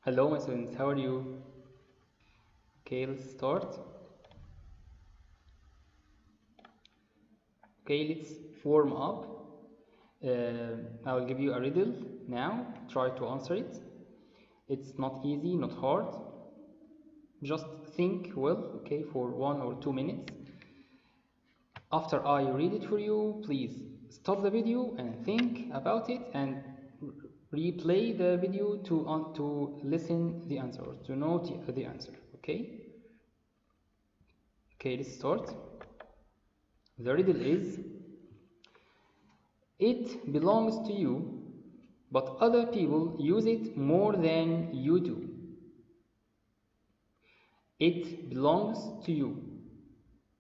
Hello, my students, how are you? Okay, let's start. Okay, let's warm up. I will give you a riddle now. Try to answer it. It's not easy, not hard. Just think well, okay, for 1 or 2 minutes. After I read it for you, please stop the video and think about it and replay the video to listen the answer, to note the answer, okay? Okay, let's start. The riddle is: it belongs to you, but other people use it more than you do. It belongs to you.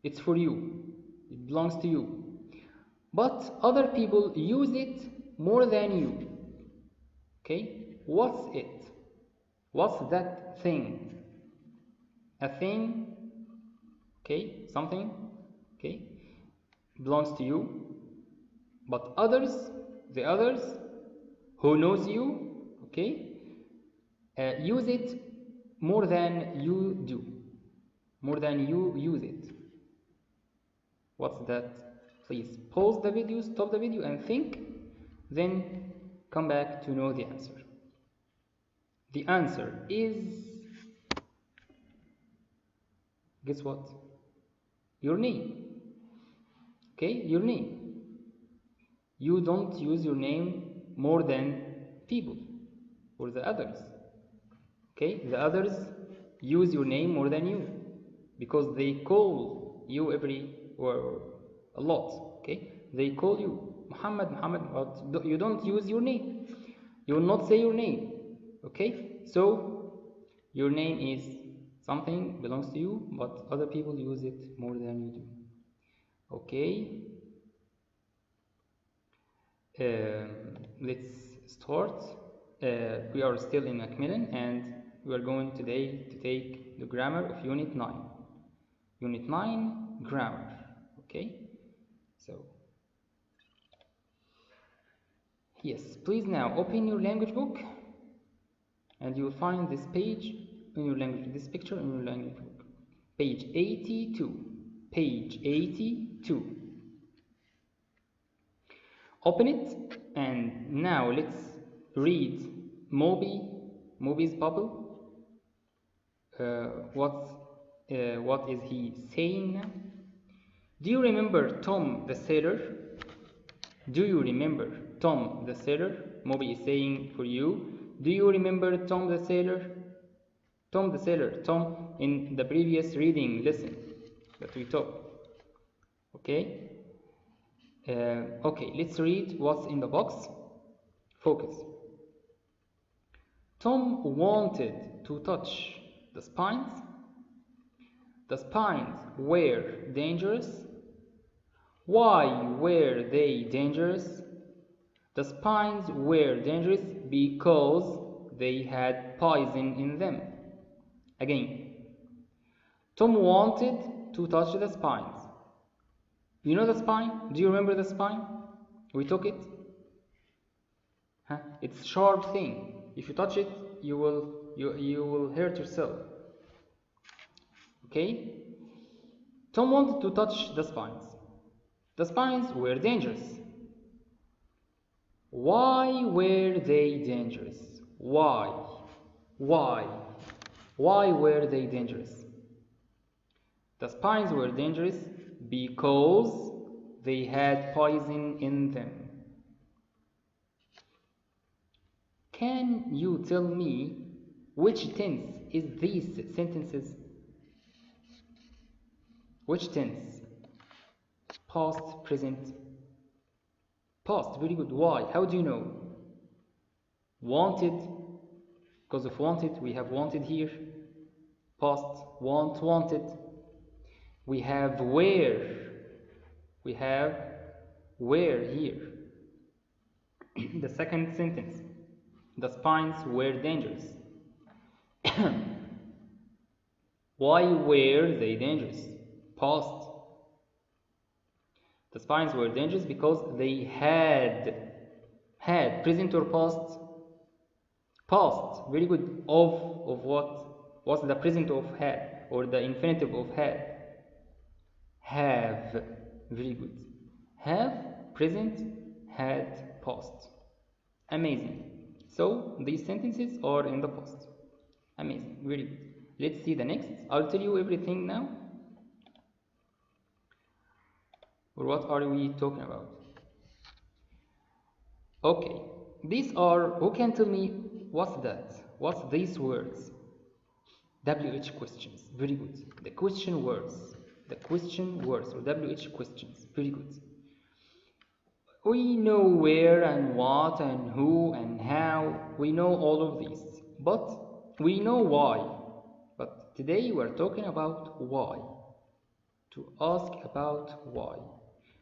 It's for you. It belongs to you. But other people use it more than you. Okay? What's it? What's that thing? A thing? Okay? Something? Okay? Belongs to you. But the others who knows you, okay, use it more than you do, more than you use it. What's that? Please pause the video, stop the video and think, then come back to know the answer. The answer is, guess what? Your name. Okay, your name. You don't use your name more than people or the others. Okay, the others use your name more than you because they call you or a lot. Okay, they call you Muhammad, but you don't use your name. You will not say your name. Okay, so your name is something belongs to you, but other people use it more than you do. Okay. Let's start. We are still in Macmillan and we are going today to take the grammar of Unit 9. Unit 9, grammar. Okay? So, yes, please now open your language book and you will find this page in your language, this picture in your language book. Page 82. Page 82. Open it and now let's read Moby's bubble. What is he saying now? Do you remember Tom the sailor? Do you remember Tom the sailor? Moby is saying for you. Do you remember Tom the sailor? Tom the sailor. Tom in the previous reading lesson that we took. Okay? Okay, let's read what's in the box. Focus. Tom wanted to touch the spines. The spines were dangerous. Why were they dangerous? The spines were dangerous because they had poison in them. Again, Tom wanted to touch the spines. You know the spine? Do you remember the spine? We took it. Huh? It's a sharp thing. If you touch it, you will hurt yourself. Okay? Tom wanted to touch the spines. The spines were dangerous. Why were they dangerous? Why? Why? Why were they dangerous? The spines were dangerous because they had poison in them. Can you tell me which tense is these sentences? Which tense? Past, present. Past, very good. Why? How do you know? Wanted, because of wanted, we have wanted here. Past, wanted. We have where. We have where here. The second sentence. The spines were dangerous. Why were they dangerous? Past. The spines were dangerous because they had present or past? Past, very good. Of what? What's the present of had or the infinitive of had? Have, very good. Have, present, had, past. Amazing. So these sentences are in the past. Amazing, very good. Let's see the next. I'll tell you everything now. Or what are we talking about? Okay, these are, who can tell me what's that? What's these words? WH questions, very good. The question words or WH questions, very good. We know where and what and who and how, we know all of these, but we know why. But today we're talking about why, to ask about why.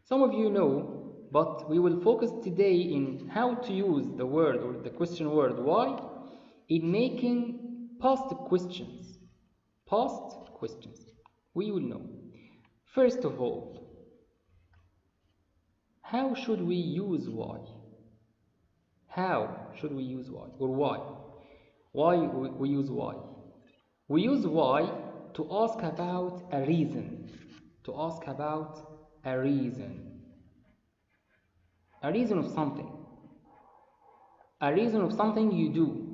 Some of you know, but we will focus today in how to use the word or the question word why in making past questions. Past questions. We will know. First of all, how should we use why? How should we use why? Or why? Why we use why? We use why to ask about a reason. To ask about a reason. A reason of something. A reason of something you do.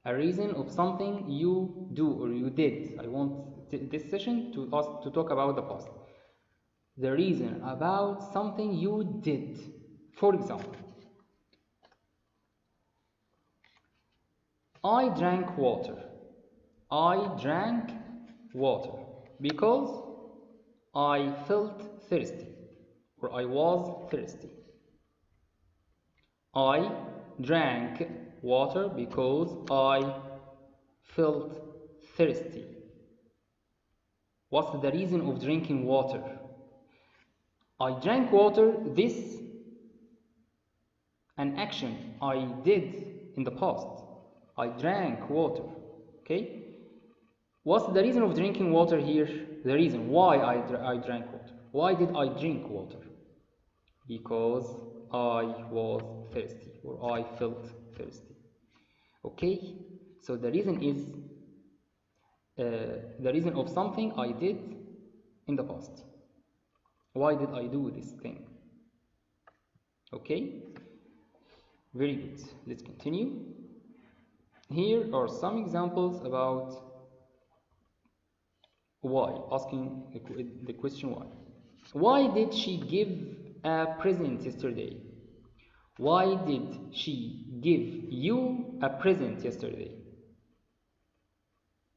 A reason of something you do or you did. I want this session to talk about the past. The reason about something you did. For example, I drank water. I drank water because I felt thirsty or I was thirsty. I drank water because I felt thirsty. What's the reason of drinking water? I drank water, this an action I did in the past. I drank water. Okay? What's the reason of drinking water here? The reason why I drank water. Why did I drink water? Because I was thirsty or I felt thirsty. Okay? So the reason is the reason of something I did in the past. Why did I do this thing? Okay? Very good. Let's continue. Here are some examples about why, asking the question why. Why did she give a present yesterday? Why did she give you a present yesterday?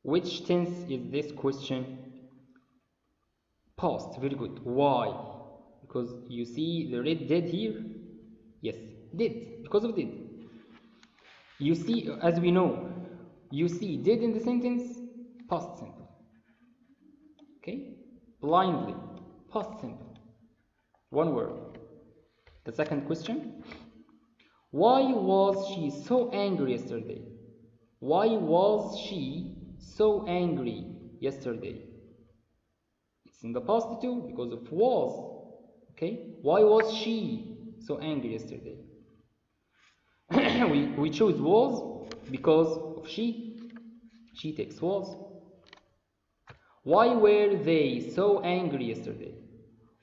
Which tense is this question? Past, very good. Why? Because you see the red did here? Yes, did, because of did. You see, as we know, you see did in the sentence, past simple. Okay? Blindly, past simple. One word. The second question. Why was she so angry yesterday? Why was she so angry yesterday? It's in the past too, because of was. Okay? Why was she so angry yesterday? we choose was because of she. She takes was. Why were they so angry yesterday?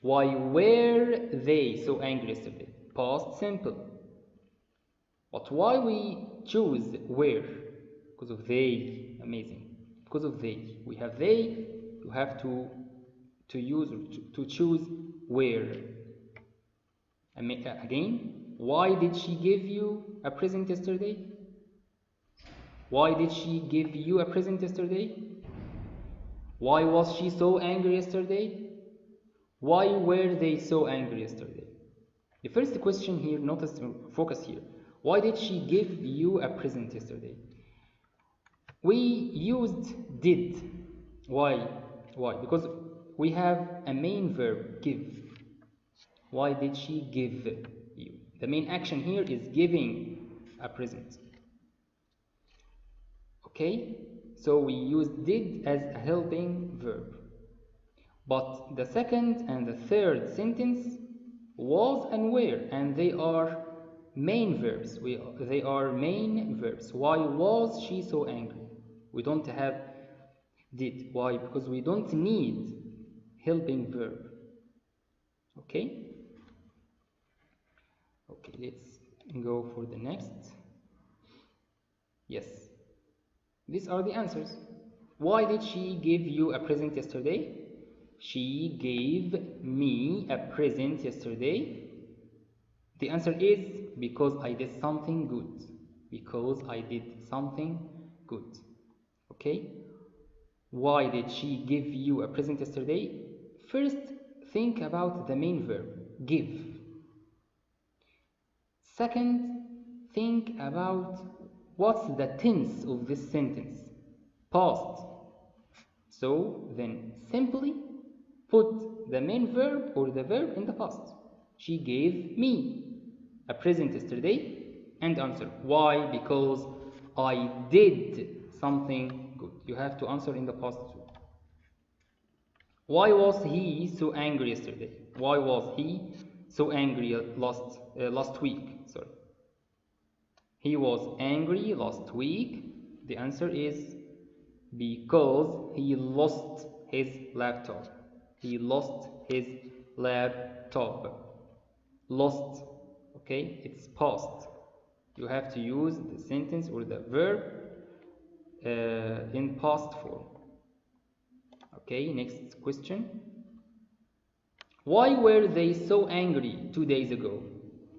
Why were they so angry yesterday? Past simple. But why we choose were? Because of they. Amazing. Because of they. We have they. You have to use or to choose where. Again, why did she give you a present yesterday? Why did she give you a present yesterday? Why was she so angry yesterday? Why were they so angry yesterday? The first question here, notice, focus here. Why did she give you a present yesterday? We used did. Why? Why? Because we have a main verb, give. Why did she give you? The main action here is giving a present. Okay? So we use did as a helping verb. But the second and the third sentence was and were, and they are main verbs. They are main verbs. Why was she so angry? We don't have did. Why? Because we don't need helping verb. Okay? Okay, let's go for the next. Yes. These are the answers. Why did she give you a present yesterday? She gave me a present yesterday. The answer is because I did something good. Because I did something good. Okay? Why did she give you a present yesterday? First, think about the main verb, give. Second, think about what's the tense of this sentence, past. So then simply put the main verb or the verb in the past. She gave me a present yesterday, and answer. Why? Because I did something good. You have to answer in the past too. Why was he so angry yesterday? Why was he so angry last week? Sorry. He was angry last week. The answer is because he lost his laptop. He lost his laptop. Lost. Okay, it's past. You have to use the sentence or the verb in past form. Okay, next question. Why were they so angry 2 days ago?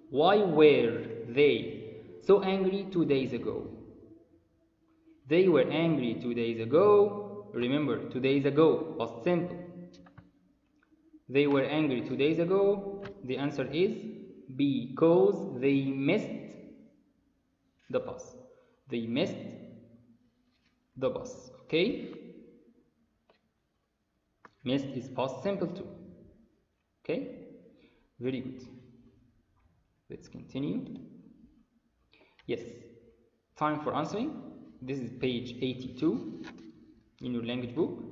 Why were they so angry 2 days ago? They were angry 2 days ago. Remember, 2 days ago, past simple. They were angry 2 days ago. The answer is because they missed the bus. They missed the bus. Okay? Missed is past simple too. Okay? Very good. Let's continue. Yes. Time for answering. This is page 82 in your language book.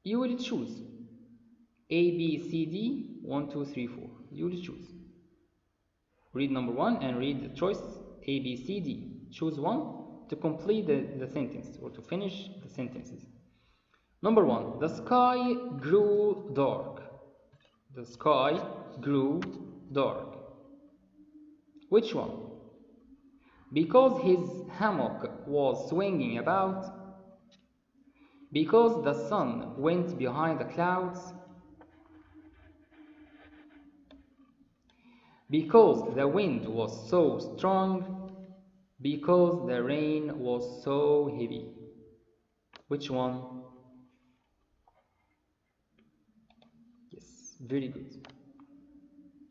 You will choose A, B, C, D, 1, 2, 3, 4. You will choose. Read number 1 and read the choice A, B, C, D. Choose one to complete the sentence or to finish the sentences. Number 1. The sky grew dark. The sky grew dark. Which one? Because his hammock was swinging about. Because the sun went behind the clouds. Because the wind was so strong. Because the rain was so heavy. Which one? Yes, very good.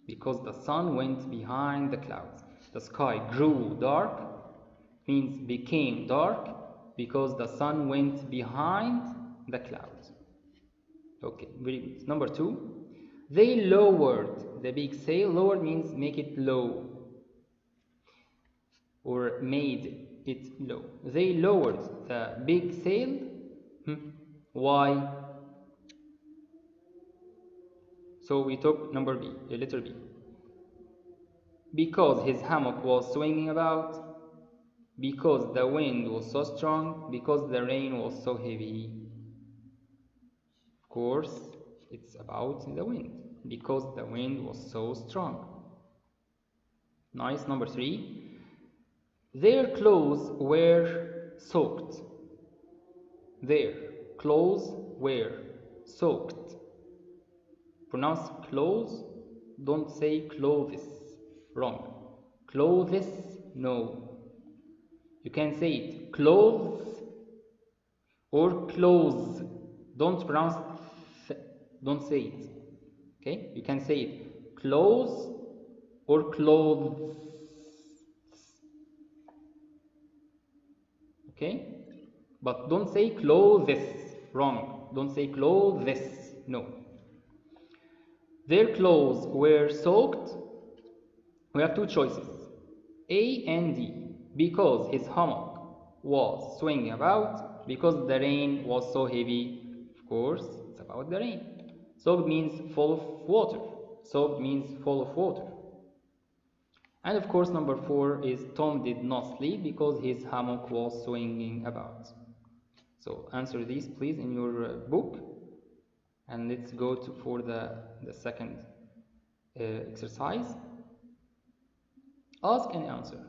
Because the sun went behind the clouds. The sky grew dark means became dark because the sun went behind the clouds. Okay, very good. Number 2. They lowered the big sail. Lowered means make it low or made it low. They lowered the big sail. Why? So we took number B, letter B. Because his hammock was swinging about. Because the wind was so strong. Because the rain was so heavy. Of course, it's about the wind. Because the wind was so strong. Nice. Number 3. Their clothes were soaked. Their clothes were soaked. Pronounce clothes. Don't say clothes. Wrong. Clothes, no. You can say it clothes or clothes. Don't pronounce don't say it. Okay? You can say it clothes or clothes. Okay? But don't say clothes. Wrong. Don't say clothes. No. Their clothes were soaked. We have two choices, A and D. Because his hammock was swinging about. Because the rain was so heavy. Of course, it's about the rain. Soaked means full of water. Soaked means full of water. And of course, number 4 is Tom did not sleep because his hammock was swinging about. So answer these please in your book. And let's go for the second exercise. Ask and answer.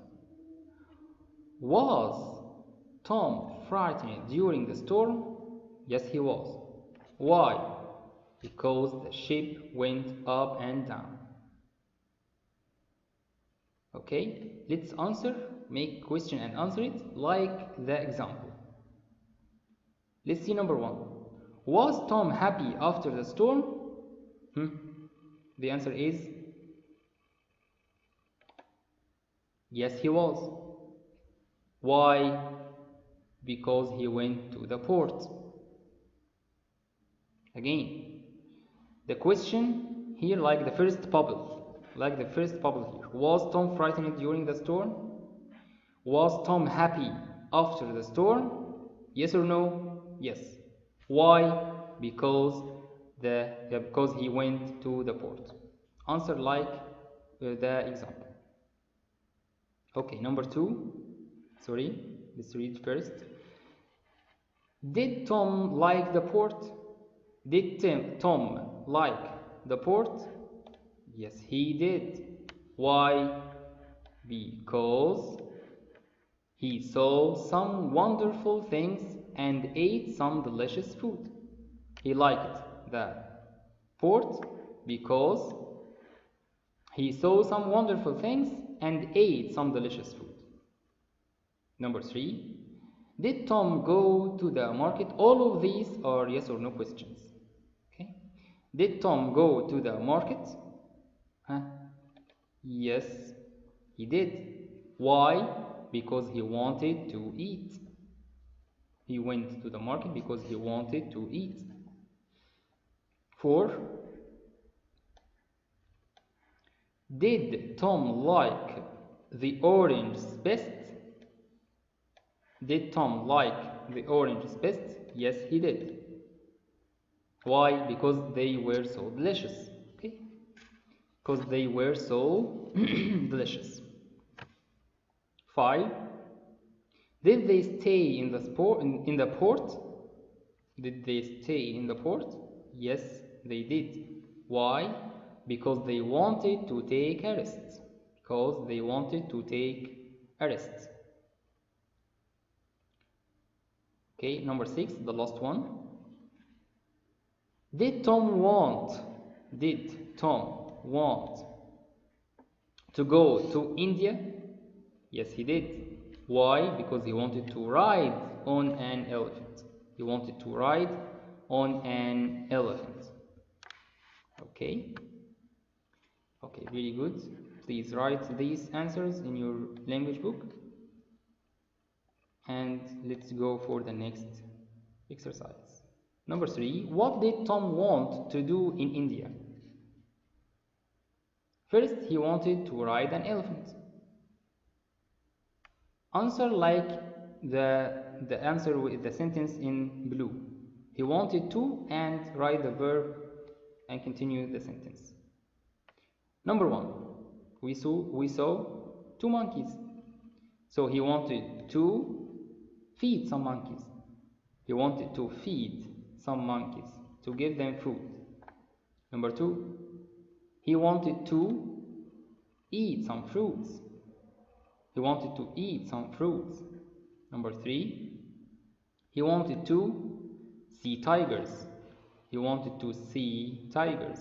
Was Tom frightened during the storm? Yes, he was. Why? Because the ship went up and down. Okay, let's answer, make question and answer it like the example. Let's see number 1. Was Tom happy after the storm? The answer is yes, he was. Why? Because he went to the port. Again, the question here like the first bubble here. Was Tom frightened during the storm? Was Tom happy after the storm? Yes or no? Yes. Why? Because he went to the port. Answer like the example. Okay, number 2. Sorry, let's read first. Did Tom like the port? Did Tom like the port? Yes, he did. Why? Because he saw some wonderful things and ate some delicious food. He liked the port because he saw some wonderful things and ate some delicious food. Number 3. Did Tom go to the market? All of these are yes or no questions. Okay. Did Tom go to the market? Yes, he did. Why? Because he wanted to eat. He went to the market because he wanted to eat. 4. Did Tom like the oranges best? Did Tom like the oranges best? Yes, he did. Why? Because they were so delicious. Okay? Because they were so delicious. 5. Did they stay in the port? Did they stay in the port? Yes, they did. Why? Because they wanted to take a rest. Because they wanted to take a rest. Okay, number 6, the last one. Did Tom want to go to India? Yes, he did. Why? Because he wanted to ride on an elephant. He wanted to ride on an elephant. Okay. Okay, very good. Please write these answers in your language book. And let's go for the next exercise. Number 3. What did Tom want to do in India? First, he wanted to ride an elephant. Answer like the answer with the sentence in blue. He wanted to and write the verb and continue the sentence. Number 1. We saw 2 monkeys. So he wanted to feed some monkeys. He wanted to feed some monkeys to give them food. Number 2. He wanted to eat some fruits. He wanted to eat some fruits. Number 3. He wanted to see tigers. He wanted to see tigers.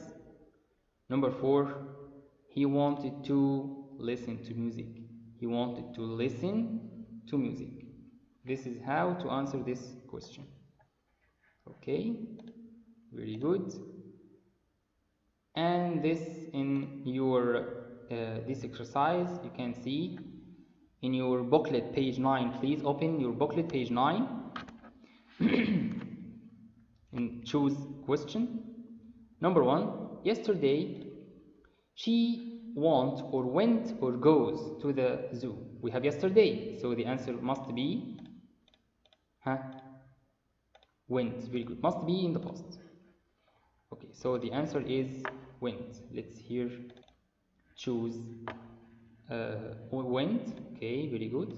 Number 4. He wanted to listen to music. He wanted to listen to music. This is how to answer this question. Okay, very good. And this in your this exercise you can see in your booklet page 9. Please open your booklet page 9 and choose question. Number 1. Yesterday she went or goes to the zoo. We have yesterday, so the answer must be went. Very good. Must be in the past. Okay, so the answer is went. Let's here choose Went. Okay, very good.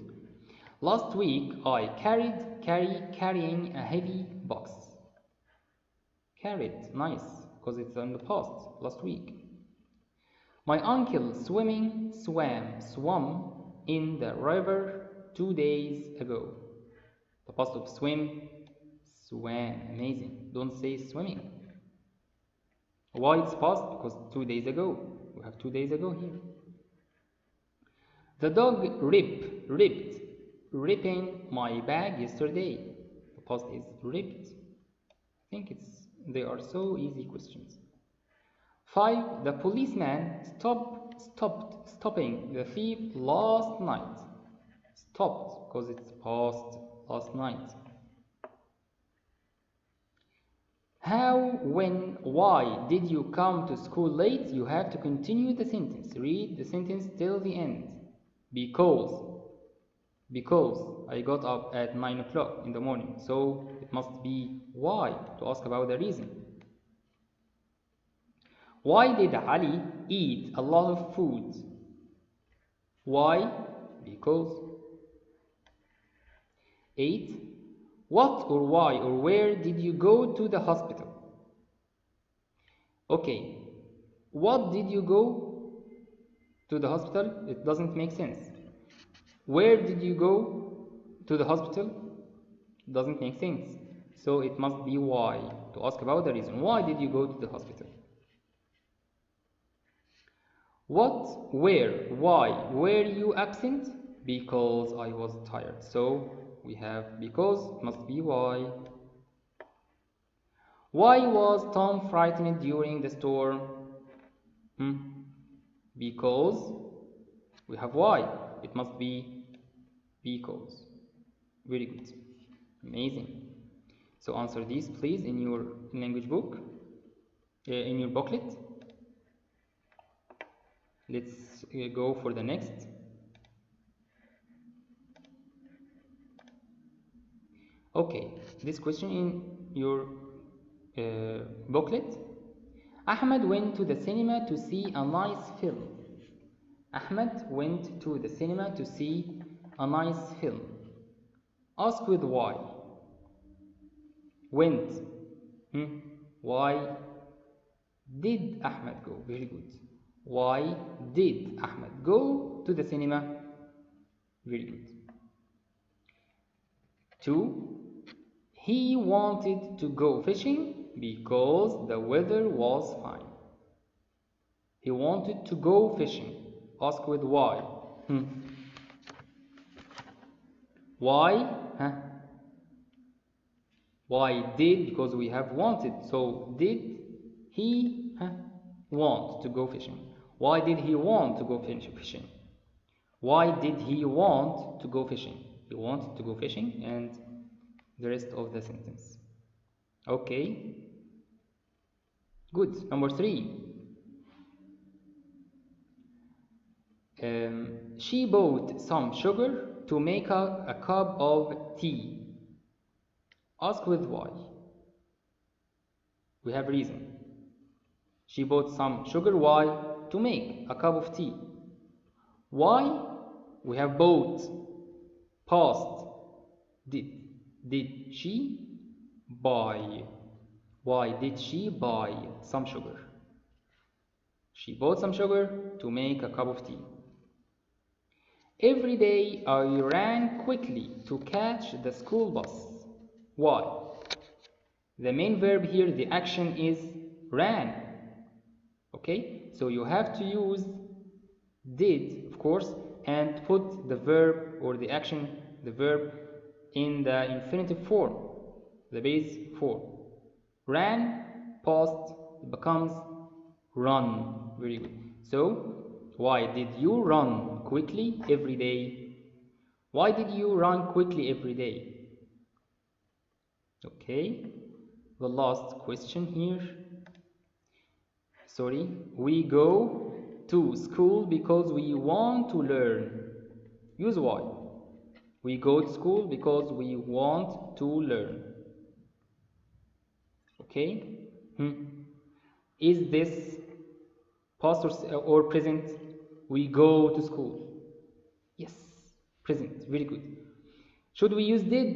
Last week I carrying a heavy box. Carried, nice, because it's in the past, last week. My uncle swam in the river 2 days ago. The past of swim, swam, amazing. Don't say swimming. Why it's past? Because 2 days ago. We have 2 days ago here. The dog ripping my bag yesterday. The past is ripped. I think they are so easy questions. 5. The policeman stopping the thief last night. Stopped because it's past last night. How, when, why did you come to school late? You have to continue the sentence. Read the sentence till the end. Because I got up at 9 o'clock in the morning. So it must be why, to ask about the reason. Why did Ali eat a lot of food? Why? Because. 8. What or why or where did you go to the hospital? Okay. What did you go to the hospital? It doesn't make sense. Where did you go to the hospital? Doesn't make sense. So it must be why, to ask about the reason. Why did you go to the hospital? What, where, why were you absent? Because I was tired. So we have because, it must be why. Why was Tom frightened during the storm? Because we have why. It must be because. Very good. Amazing. So answer these please in your language book, in your booklet. Let's go for the next. Okay, this question in your booklet. Ahmed went to the cinema to see a nice film. Ahmed went to the cinema to see a nice film. Ask with why. Went. Why did Ahmed go? Very good. Why did Ahmed go to the cinema? Very good. 2. He wanted to go fishing because the weather was fine. He wanted to go fishing. Ask with why. Why? Why did? Because we have wanted. So did he want to go fishing? Why did he want to go fishing? Why did he want to go fishing? He wanted to go fishing, and the rest of the sentence. Okay. Good. Number 3. She bought some sugar to make a cup of tea. Ask with why. We have reason. She bought some sugar. Why? To make a cup of tea. Why? We have bought. Past. Did she buy? Why did she buy some sugar? She bought some sugar to make a cup of tea. Every day I ran quickly to catch the school bus. Why? The main verb here, the action is ran. Okay, so you have to use did, of course, and put the verb or the action, the verb, in the infinitive form, the base form. Ran, past, becomes run. Very good. So, why did you run quickly every day? Why did you run quickly every day? Okay, the last question here. Sorry, we go to school because we want to learn. Use why. We go to school because we want to learn. Okay? Is this past or present? We go to school. Yes, present, very good. Should we use did?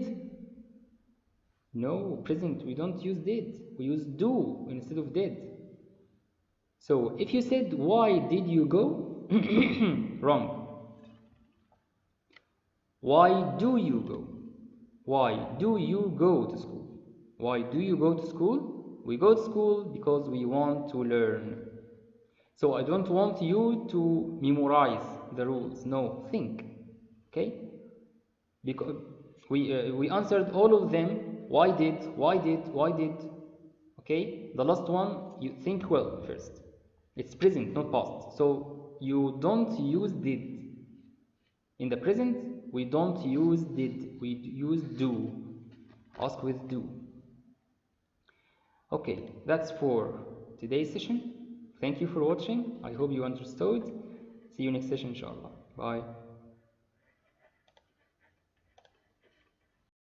No, present, we don't use did. We use do instead of did. So if you said, why did you go? Wrong. Why do you go? Why do you go to school? Why do you go to school? We go to school because we want to learn. So I don't want you to memorize the rules. No, think. Okay? Because we answered all of them. Why did? Okay? The last one, you think well first. It's present, not past. So you don't use did. In the present, we don't use did. We use do. Ask with do. Okay, that's for today's session. Thank you for watching. I hope you understood. See you next session, inshallah. Bye.